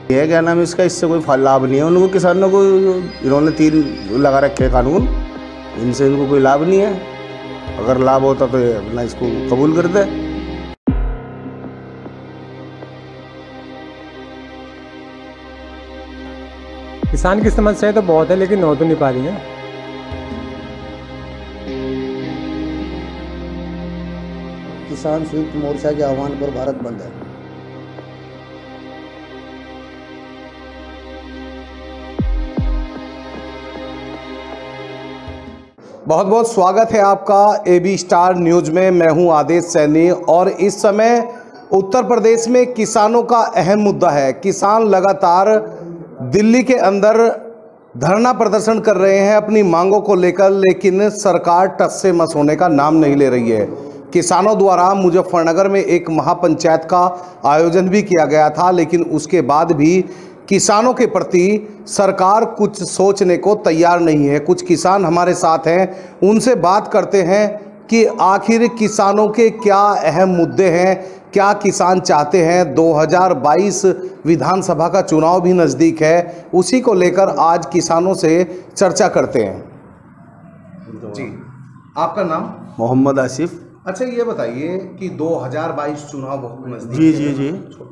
ये क्या नाम इसका, इससे कोई लाभ नहीं है उनको, किसानों को। इन्होंने 3 लगा रखे हैं कानून, इनसे इनको कोई लाभ नहीं है। अगर लाभ होता तो ये अपना इसको कबूल करते। किसान की समस्याएं तो बहुत है, लेकिन हो तो नहीं पा रही हैं। किसान संयुक्त मोर्चा के आह्वान पर भारत बंद है। बहुत बहुत स्वागत है आपका AB स्टार न्यूज में। मैं हूं आदेश सैनी और इस समय उत्तर प्रदेश में किसानों का अहम मुद्दा है। किसान लगातार दिल्ली के अंदर धरना प्रदर्शन कर रहे हैं अपनी मांगों को लेकर, लेकिन सरकार टस से मस होने का नाम नहीं ले रही है। किसानों द्वारा मुजफ्फरनगर में एक महापंचायत का आयोजन भी किया गया था, लेकिन उसके बाद भी किसानों के प्रति सरकार कुछ सोचने को तैयार नहीं है। कुछ किसान हमारे साथ हैं, उनसे बात करते हैं कि आखिर किसानों के क्या अहम मुद्दे हैं, क्या किसान चाहते हैं। 2022 विधानसभा का चुनाव भी नज़दीक है, उसी को लेकर आज किसानों से चर्चा करते हैं। जी, आपका नाम? मोहम्मद आसिफ। अच्छा, ये बताइए कि 2022 चुनाव बहुत नज़दीक जी है। जी जी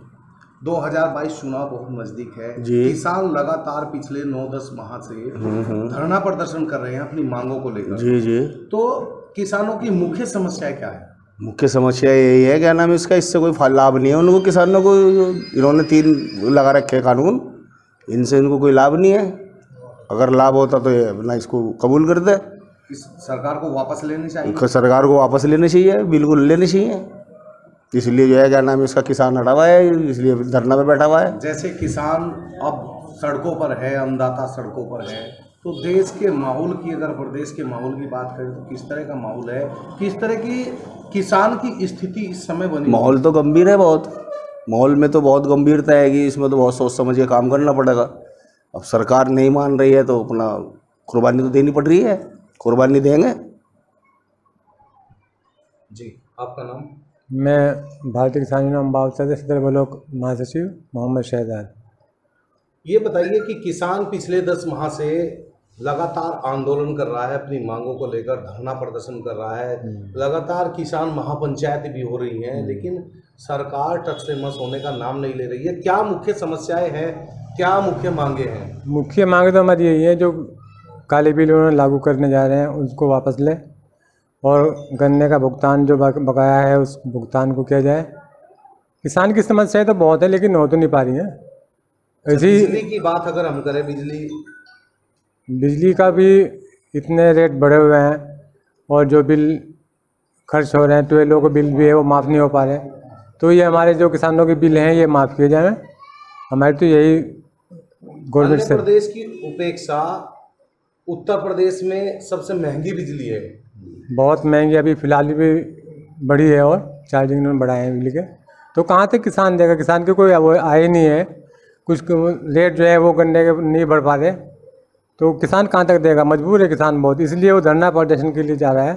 2022 चुनाव बहुत नज़दीक है जी। किसान लगातार पिछले 9-10 माह से धरना प्रदर्शन कर रहे हैं अपनी मांगों को लेकर। जी जी तो किसानों की मुख्य समस्या क्या है? मुख्य समस्या यही है, क्या नाम इसका, इससे कोई लाभ नहीं है उनको, किसानों को। इन्होंने 3 लगा रखे हैं कानून, इनसे इनको कोई लाभ नहीं है। अगर लाभ होता तो ये अपना इसको कबूल कर दे। सरकार को वापस लेनी चाहिए। सरकार को वापस लेनी चाहिए, बिल्कुल लेनी चाहिए। इसलिए जो है क्या नाम इसका, किसान अड़ा हुआ है, इसलिए धरना पे बैठा हुआ है। जैसे किसान अब सड़कों पर है, अन्नदाता सड़कों पर है, तो देश के माहौल की, अगर प्रदेश के माहौल की बात करें तो किस तरह का माहौल है, किस तरह की किसान की स्थिति इस समय बनी? माहौल तो गंभीर है बहुत, माहौल में तो बहुत गंभीरता है कि इसमें तो बहुत सोच समझ के काम करना पड़ेगा। अब सरकार नहीं मान रही है तो अपना कुर्बानी तो देनी पड़ रही है, कुर्बानी देंगे। जी, आपका नाम? मैं भारतीय किसान यूनियन अम्बावसर सदर ब्लॉक महासचिव मोहम्मद शहजाद। ये बताइए कि किसान पिछले 10 माह से लगातार आंदोलन कर रहा है, अपनी मांगों को लेकर धरना प्रदर्शन कर रहा है, लगातार किसान महापंचायत भी हो रही हैं, लेकिन सरकार टच से मस होने का नाम नहीं ले रही है। क्या मुख्य समस्याएं हैं, क्या मुख्य मांगे हैं? मुख्य मांग तो हमारी यही है, जो काले बिल उन्होंने लागू करने जा रहे हैं उसको वापस ले, और गन्ने का भुगतान जो बकाया है उस भुगतान को किया जाए। किसान की समस्याएं तो बहुत है, लेकिन हो तो नहीं पा रही हैं। बिजली की बात अगर हम करें, बिजली का भी इतने रेट बढ़े हुए हैं, और जो बिल खर्च हो रहे हैं, ट्यूबवेलों को बिल भी है वो माफ़ नहीं हो पा रहे। तो ये हमारे जो किसानों के बिल हैं ये माफ़ किए जाए। हमारी तो यही गवर्नमेंट से। प्रदेश की उपेक्षा उत्तर प्रदेश में सबसे महंगी बिजली है, बहुत महंगी। अभी फ़िलहाल भी बढ़ी है, और चार्जिंग इन्होंने बढ़ाए हैं बिजली के। तो कहाँ तक किसान देगा? किसान के कोई वो आए नहीं है, कुछ रेट जो है वो गन्ने के नहीं बढ़ पा रहे, तो किसान कहाँ तक देगा? मजबूर है किसान बहुत, इसलिए वो धरना प्रदर्शन के लिए जा रहा है।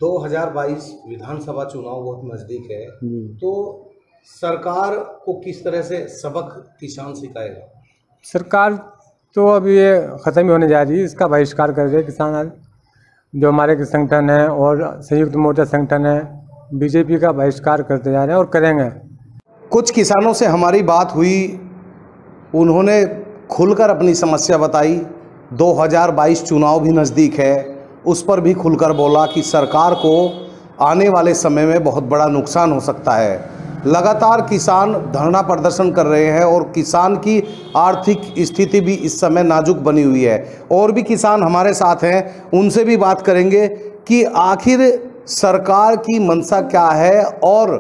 2022 विधानसभा चुनाव बहुत नज़दीक है, तो सरकार को किस तरह से सबक किसान सिखाएगा? सरकार तो अब ये ख़त्म ही होने जा रही है, इसका बहिष्कार कर रहे हैं किसान। आज जो हमारे संगठन है और संयुक्त मोर्चा संगठन है, बीजेपी का बहिष्कार करते जा रहे हैं और करेंगे। कुछ किसानों से हमारी बात हुई, उन्होंने खुलकर अपनी समस्या बताई। 2022 चुनाव भी नज़दीक है, उस पर भी खुलकर बोला कि सरकार को आने वाले समय में बहुत बड़ा नुकसान हो सकता है। लगातार किसान धरना प्रदर्शन कर रहे हैं और किसान की आर्थिक स्थिति भी इस समय नाजुक बनी हुई है। और भी किसान हमारे साथ हैं, उनसे भी बात करेंगे कि आखिर सरकार की मंशा क्या है और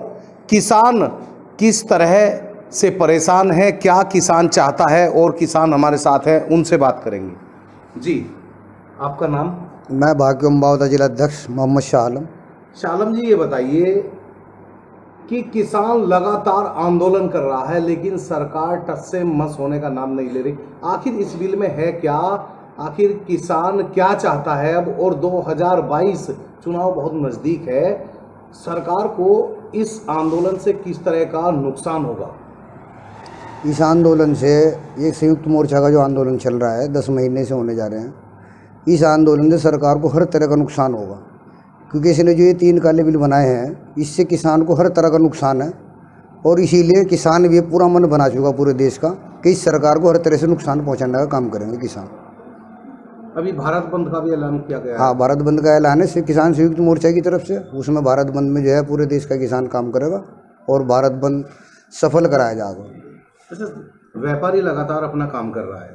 किसान किस तरह से परेशान है, क्या किसान चाहता है। और किसान हमारे साथ हैं, उनसे बात करेंगे। जी, आपका नाम? मैं भाग्य अम्बावता जिला अध्यक्ष मोहम्मद शाह आलम। शाह आलम जी, ये बताइए कि किसान लगातार आंदोलन कर रहा है, लेकिन सरकार टस से मस होने का नाम नहीं ले रही। आखिर इस बिल में है क्या? आखिर किसान क्या चाहता है अब? और 2022 चुनाव बहुत नज़दीक है, सरकार को इस आंदोलन से किस तरह का नुकसान होगा? इस आंदोलन से ये संयुक्त मोर्चा का जो आंदोलन चल रहा है 10 महीने से होने जा रहे हैं, इस आंदोलन से सरकार को हर तरह का नुकसान होगा, क्योंकि इसने जो ये 3 काले बिल बनाए हैं इससे किसान को हर तरह का नुकसान है। और इसीलिए किसान भी पूरा मन बना चुका पूरे देश का कि इस सरकार को हर तरह से नुकसान पहुंचाने का काम करेंगे किसान। अभी भारत बंद का भी ऐलान किया गया है। हाँ, भारत बंद का ऐलान है किसान संयुक्त मोर्चा की तरफ से। उसमें भारत बंद में जो है पूरे देश का किसान काम करेगा और भारत बंद सफल कराया जाएगा। अच्छा, व्यापारी लगातार अपना काम कर रहा है,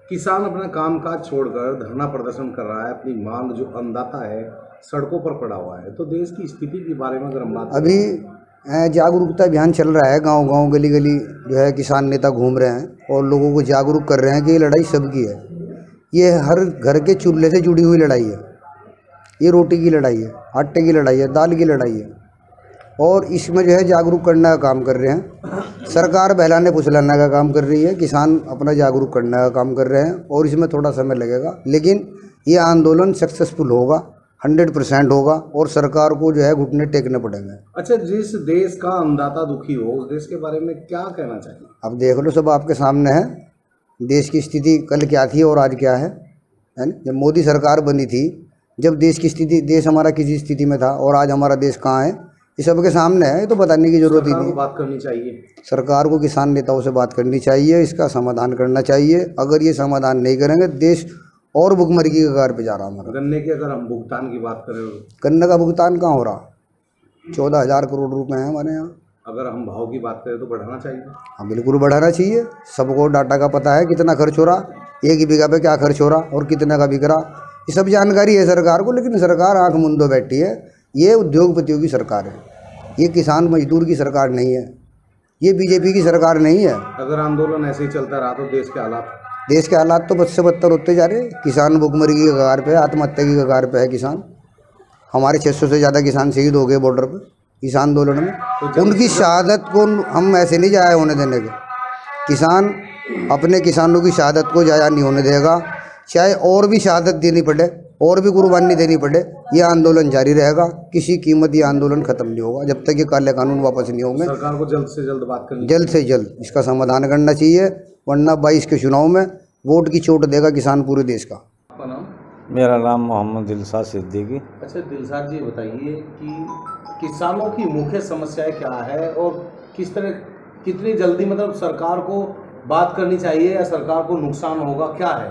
किसान अपना काम काज छोड़कर धरना प्रदर्शन कर रहा है, अपनी मांग जो अन्नदाता है सड़कों पर पड़ा हुआ है, तो देश की स्थिति के बारे में अगर हम बात अभी जागरूकता अभियान चल रहा है, गांव-गांव गली-गली जो है किसान नेता घूम रहे हैं और लोगों को जागरूक कर रहे हैं कि ये लड़ाई सबकी है। ये हर घर के चूल्हे से जुड़ी हुई लड़ाई है, ये रोटी की लड़ाई है, आटे की लड़ाई है, दाल की लड़ाई है और इसमें जो है जागरूक करने का काम कर रहे हैं। सरकार बहलाने फुसलाने का काम कर रही है, किसान अपना जागरूक करने का काम कर रहे हैं और इसमें थोड़ा समय लगेगा, लेकिन ये आंदोलन सक्सेसफुल होगा, 100% होगा और सरकार को जो है घुटने टेकने पड़ेंगे। अच्छा, जिस देश का अन्नदाता दुखी हो उस देश के बारे में क्या कहना चाहिए? अब देख लो, सब आपके सामने है, देश की स्थिति कल क्या थी और आज क्या है ना। जब मोदी सरकार बनी थी, जब देश की स्थिति, देश हमारा किसी स्थिति में था और आज हमारा देश कहाँ है, ये सबके सामने है, ये तो बताने की जरूरत ही नहीं। बात करनी चाहिए सरकार को, किसान नेताओं से बात करनी चाहिए, इसका समाधान करना चाहिए। अगर ये समाधान नहीं करेंगे देश और भुखमरी की कगार पे जा रहा हमारा। गन्ने के अगर हम भुगतान की बात करें, गन्ने का भुगतान कहाँ हो रहा? 14,000 करोड़ रुपए हैं हमारे यहाँ। अगर हम भाव की बात करें तो बढ़ाना चाहिए। हाँ, बिल्कुल बढ़ाना चाहिए। सबको डाटा का पता है कितना खर्च हो रहा, 1 बीघा पे क्या खर्च हो रहा और कितना का बिक रहा, ये सब जानकारी है सरकार को। लेकिन सरकार आंख मूंदो बैठी है। ये उद्योगपतियों की सरकार है, ये किसान मजदूर की सरकार नहीं है, ये बीजेपी की सरकार नहीं है। अगर आंदोलन ऐसे ही चलता रहा तो देश के हालात तो बद से बदतर होते जा रहे हैं। किसान भुखमरी की कगार पे, आत्महत्या की कगार पे है किसान। हमारे 600 से ज़्यादा किसान शहीद हो गए बॉर्डर पे इस आंदोलन में। उनकी शहादत को हम ऐसे नहीं जाया होने देने के। किसान अपने किसानों की शहादत को जाया नहीं होने देगा, चाहे और भी शहादत देनी पड़े और भी कुर्बानी देनी पड़े, ये आंदोलन जारी रहेगा। किसी कीमत ये आंदोलन खत्म नहीं होगा जब तक ये काले कानून वापस नहीं होंगे। सरकार को जल्द से जल्द बात करनी, जल्द से जल्द इसका समाधान करना चाहिए, वरना 22 के चुनाव में वोट की चोट देगा किसान पूरे देश का। आपका नाम? मेरा नाम मोहम्मद दिलशाद सिद्दीकी। अच्छा दिलशाद जी, बताइए कि किसानों की मुख्य समस्याएं क्या है और किस तरह, कितनी जल्दी मतलब सरकार को बात करनी चाहिए या सरकार को नुकसान होगा, क्या है?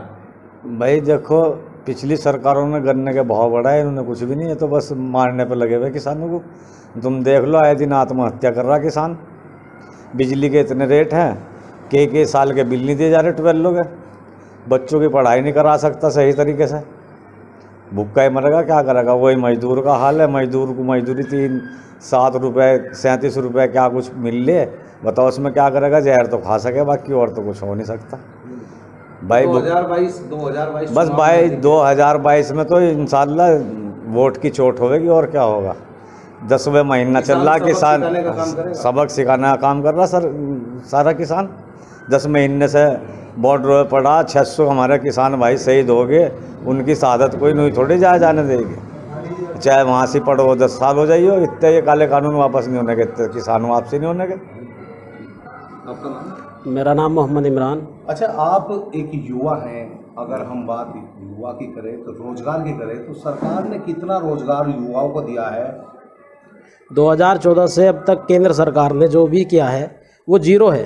भाई देखो, पिछली सरकारों ने गन्ने के भाव बढ़ाए, इन्होंने कुछ भी नहीं है, तो बस मारने पर लगे हुए किसानों को। तुम देख लो, आए दिन आत्महत्या कर रहा किसान। बिजली के इतने रेट हैं कि एक साल के बिल नहीं दिए जा रहे 12 के। बच्चों की पढ़ाई नहीं करा सकता सही तरीके से, भूखा ही मरेगा, क्या करेगा? वही मजदूर का हाल है। मजदूर को मजदूरी 7 रुपये 37 रुपये क्या कुछ मिल ले, बताओ उसमें क्या करेगा? जहर तो खा सके, बाकी और तो कुछ हो नहीं सकता भाई। 2022 बस भाई 2022 में तो इंशाल्लाह वोट की चोट होगी और क्या होगा। 10वें महीना चल रहा, किसान सबक सिखाने का काम कर रहा सारा किसान। 10 महीने से बॉर्डर पर पड़ा, 600 हमारे किसान भाई शहीद हो गए। उनकी शहादत कोई नहीं थोड़ी जाने देगी, चाहे वहाँ से पढ़ो 10 साल हो जाइए, इतने ये काले कानून वापस नहीं होने के, किसान वापसी नहीं होने के। आपका नाम? मेरा नाम मोहम्मद इमरान। अच्छा, आप एक युवा हैं, अगर हम बात युवा की करें तो रोजगार की करें तो सरकार ने कितना रोजगार युवाओं को दिया है? 2014 से अब तक केंद्र सरकार ने जो भी किया है वो 0 है।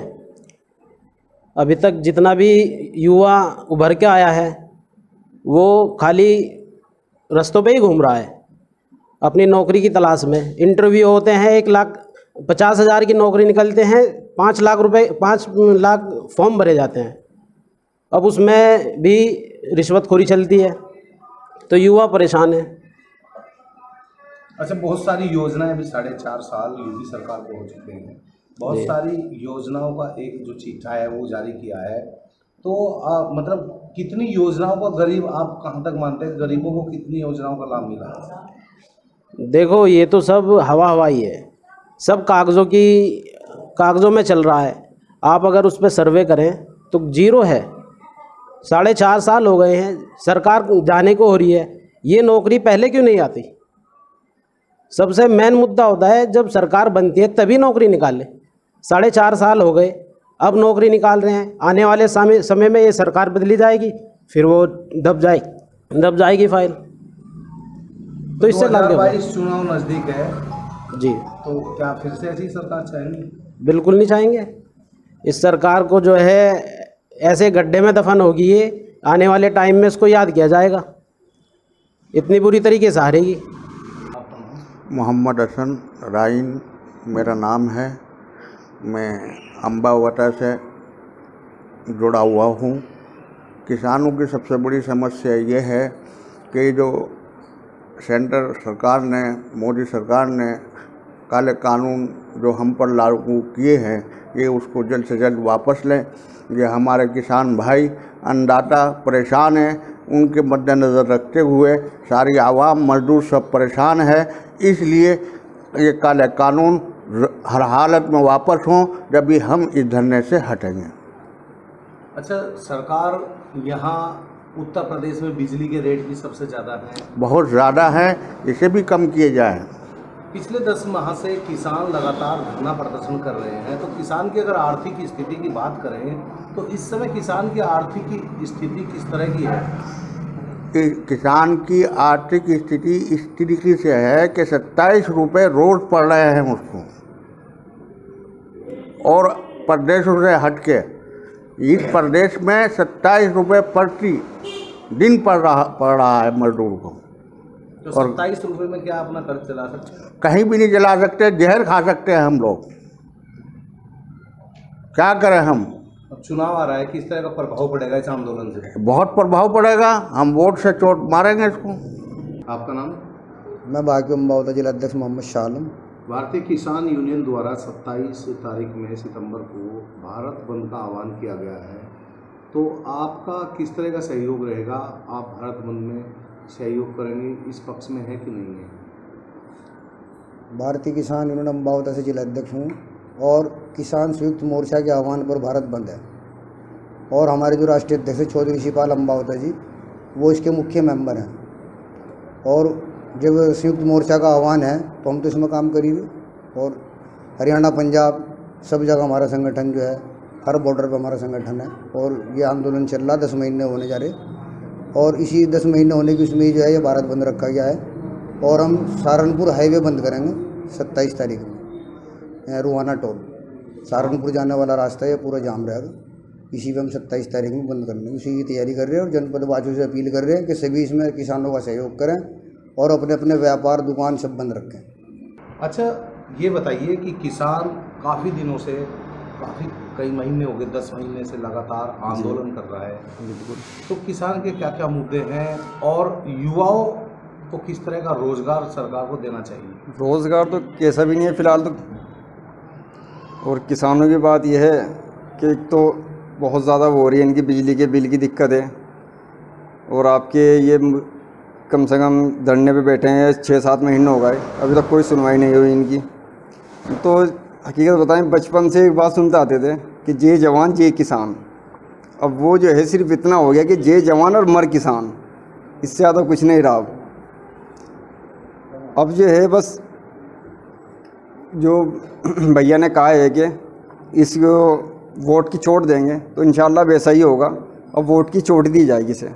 अभी तक जितना भी युवा उभर के आया है वो खाली रास्तों पे ही घूम रहा है अपनी नौकरी की तलाश में। इंटरव्यू होते हैं, 1,50,000 की नौकरी निकलते हैं, 5 लाख फॉर्म भरे जाते हैं। अब उसमें भी रिश्वतखोरी चलती है, तो युवा परेशान है। अच्छा, बहुत सारी योजनाएं अभी 4.5 साल यूपी सरकार को हो चुके हैं, बहुत सारी योजनाओं का एक जो चिट्ठा है वो जारी किया है, तो मतलब कितनी योजनाओं का गरीब, आप कहाँ तक मानते हैं गरीबों को कितनी योजनाओं का लाभ मिला है? देखो, ये तो सब हवा ही है, सब कागज़ों में चल रहा है। आप अगर उस पर सर्वे करें तो 0 है। 4.5 साल हो गए हैं, सरकार जाने को हो रही है, ये नौकरी पहले क्यों नहीं आती? सबसे मेन मुद्दा होता है जब सरकार बनती है तभी नौकरी निकाले। 4.5 साल हो गए, अब नौकरी निकाल रहे हैं। आने वाले समय में ये सरकार बदली जाएगी, फिर वो दब जाएगी फाइल। तो इससे लग गया। 2022 चुनाव नज़दीक है जी, तो क्या फिर से ऐसी सरकार चाहेंगे? बिल्कुल नहीं चाहेंगे। इस सरकार को जो है ऐसे गड्ढे में दफन होगी ये, आने वाले टाइम में इसको याद किया जाएगा, इतनी बुरी तरीके से हारेगी। मोहम्मद हसन राइन मेरा नाम है। मैं अम्बावटा से जुड़ा हुआ हूँ। किसानों की सबसे बड़ी समस्या ये है कि जो सेंटर सरकार ने, मोदी सरकार ने काले कानून जो हम पर लागू किए हैं, ये उसको जल्द से जल्द वापस लें। ये हमारे किसान भाई अन्नदाता परेशान हैं, उनके मद्देनज़र रखते हुए सारी आवाम मजदूर सब परेशान है। इसलिए ये काले कानून हर हालत में वापस हों, जब भी हम इस धरने से हटेंगे। अच्छा, सरकार यहाँ उत्तर प्रदेश में बिजली के रेट भी सबसे ज़्यादा हैं, बहुत ज़्यादा है, इसे भी कम किए जाए। पिछले 10 माह से किसान लगातार धरना प्रदर्शन कर रहे हैं। तो किसान की अगर आर्थिक स्थिति की बात करें तो इस समय किसान की आर्थिक स्थिति किस तरह की है? किसान की आर्थिक स्थिति इस तरीके से है कि 27 रुपये रोज़ पड़ रहे हैं उसको, और प्रदेशों से हटके इस प्रदेश में 27 रुपये प्रति दिन पड़ रहा है मजदूर को। तो 27 रुपये में क्या अपना खर्च चला सकते हैं? कहीं भी नहीं चला सकते, जहर खा सकते हैं हम लोग। क्या करें हम? अब चुनाव आ रहा है, किस तरह का प्रभाव पड़ेगा इस आंदोलन से? बहुत प्रभाव पड़ेगा, हम वोट से चोट मारेंगे इसको। आपका नाम? मैं भाग्य अम्बावता जिला अध्यक्ष मोहम्मद शाह आलम। भारतीय किसान यूनियन द्वारा 27 तारीख में सितंबर को भारत बंद का आह्वान किया गया है, तो आपका किस तरह का सहयोग रहेगा? आप भारत बंद में सहयोग करेंगे, इस पक्ष में है कि नहीं है? भारतीय किसान यूनियन अम्बावता से जिला अध्यक्ष हूँ और किसान संयुक्त मोर्चा के आह्वान पर भारत बंद है, और हमारे जो राष्ट्रीय अध्यक्ष चौधरी शिवपाल अम्बावता जी, वो इसके मुख्य मेंबर हैं। और जब संयुक्त मोर्चा का आह्वान है तो हम तो इसमें काम करेंगे, और हरियाणा पंजाब सब जगह हमारा संगठन जो है, हर बॉर्डर पे हमारा संगठन है। और ये आंदोलन चल रहा, 10 महीने होने जा रहे, और इसी 10 महीने होने की उसमें जो है ये भारत बंद रखा गया है। और हम सहारनपुर हाईवे बंद करेंगे 27 तारीख में, रुहाना टोल सहारनपुर जाने वाला रास्ता ये पूरा जाम रहेगा। इसी पे हम 27 तारीख में बंद करने की उसी की तैयारी कर रहे हैं, और जनपद वासियों से अपील कर रहे हैं कि सभी इसमें किसानों का सहयोग करें और अपने अपने व्यापार दुकान सब बंद रखें। अच्छा, ये बताइए कि किसान काफ़ी दिनों से, कई महीने हो गए, 10 महीने से लगातार आंदोलन कर रहा है, तो किसान के क्या क्या मुद्दे हैं, और युवाओं को किस तरह का रोजगार सरकार को देना चाहिए? रोज़गार तो कैसा भी नहीं है फ़िलहाल तो। और किसानों की बात यह है कि एक तो बहुत ज़्यादा वो हो रही है, इनकी बिजली के बिल की दिक्कत है, और आपके ये कम से कम धरने पे बैठे हैं 6-7 महीने हो गए, अभी तक कोई सुनवाई नहीं हुई इनकी। तो हकीकत बताएं, बचपन से एक बात सुनते आते थे कि जय जवान जय किसान। अब वो जो है सिर्फ इतना हो गया कि जय जवान और मर किसान, इससे ज़्यादा कुछ नहीं रहा। अब जो है बस जो भैया ने कहा है कि इसको वोट की चोट देंगे, तो इंशाल्लाह वैसा ही होगा। अब वोट की चोट दी जाएगी इसे।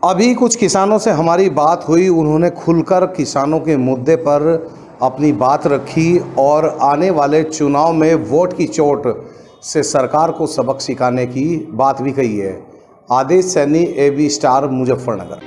अभी कुछ किसानों से हमारी बात हुई, उन्होंने खुलकर किसानों के मुद्दे पर अपनी बात रखी और आने वाले चुनाव में वोट की चोट से सरकार को सबक सिखाने की बात भी कही है। आदेश सैनी, AB स्टार, मुजफ्फरनगर।